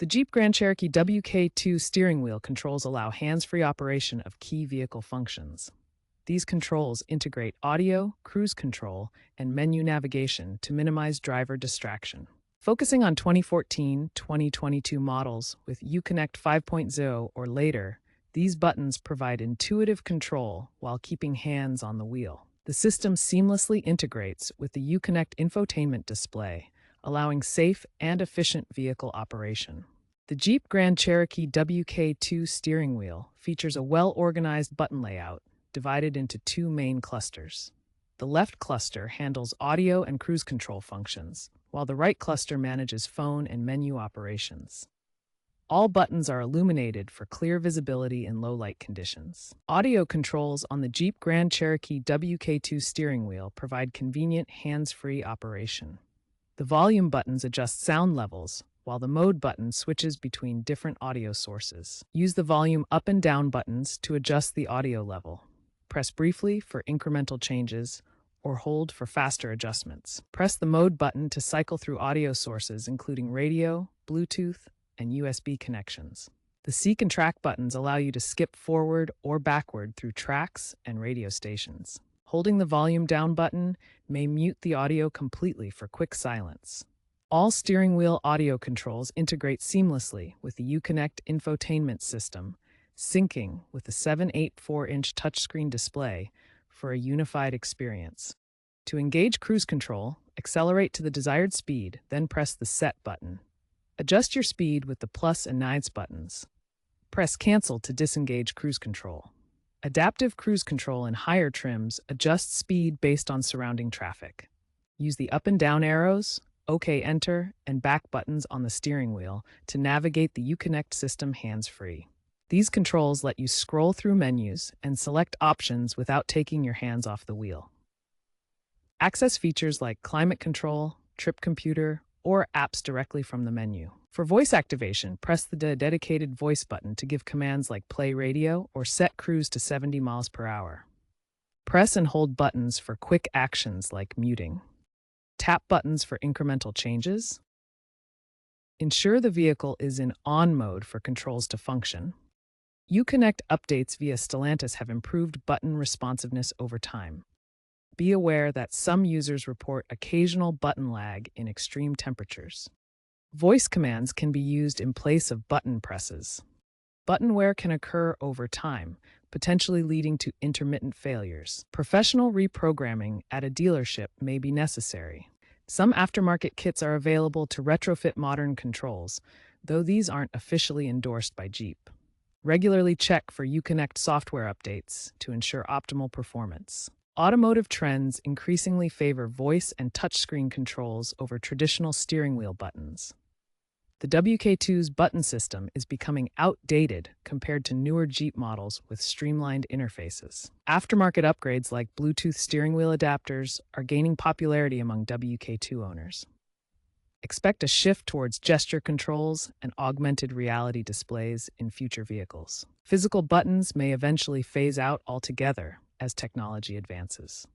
The Jeep Grand Cherokee WK2 steering wheel controls allow hands-free operation of key vehicle functions. These controls integrate audio, cruise control, and menu navigation to minimize driver distraction. Focusing on 2014-2022 models with Uconnect 5.0 or later, these buttons provide intuitive control while keeping hands on the wheel. The system seamlessly integrates with the Uconnect infotainment display, allowing safe and efficient vehicle operation. The Jeep Grand Cherokee WK2 steering wheel features a well-organized button layout divided into two main clusters. The left cluster handles audio and cruise control functions, while the right cluster manages phone and menu operations. All buttons are illuminated for clear visibility in low-light conditions. Audio controls on the Jeep Grand Cherokee WK2 steering wheel provide convenient hands-free operation. The volume buttons adjust sound levels, while the mode button switches between different audio sources. Use the volume up and down buttons to adjust the audio level. Press briefly for incremental changes, or hold for faster adjustments. Press the mode button to cycle through audio sources including radio, Bluetooth, and USB connections. The seek and track buttons allow you to skip forward or backward through tracks and radio stations. Holding the volume down button may mute the audio completely for quick silence. All steering wheel audio controls integrate seamlessly with the Uconnect infotainment system, syncing with the 7.84-inch touchscreen display for a unified experience. To engage cruise control, accelerate to the desired speed, then press the Set button. Adjust your speed with the plus and minus buttons. Press Cancel to disengage cruise control. Adaptive cruise control in higher trims adjusts speed based on surrounding traffic. Use the up and down arrows, OK Enter, and back buttons on the steering wheel to navigate the Uconnect system hands-free. These controls let you scroll through menus and select options without taking your hands off the wheel. Access features like climate control, trip computer, or apps directly from the menu. For voice activation, press the dedicated voice button to give commands like play radio or set cruise to 70 miles per hour. Press and hold buttons for quick actions like muting. Tap buttons for incremental changes. Ensure the vehicle is in on mode for controls to function. Uconnect updates via Stellantis have improved button responsiveness over time. Be aware that some users report occasional button lag in extreme temperatures. Voice commands can be used in place of button presses. Button wear can occur over time, potentially leading to intermittent failures. Professional reprogramming at a dealership may be necessary. Some aftermarket kits are available to retrofit modern controls, though these aren't officially endorsed by Jeep. Regularly check for Uconnect software updates to ensure optimal performance. Automotive trends increasingly favor voice and touchscreen controls over traditional steering wheel buttons. The WK2's button system is becoming outdated compared to newer Jeep models with streamlined interfaces. Aftermarket upgrades like Bluetooth steering wheel adapters are gaining popularity among WK2 owners. Expect a shift towards gesture controls and augmented reality displays in future vehicles. Physical buttons may eventually phase out altogether as technology advances.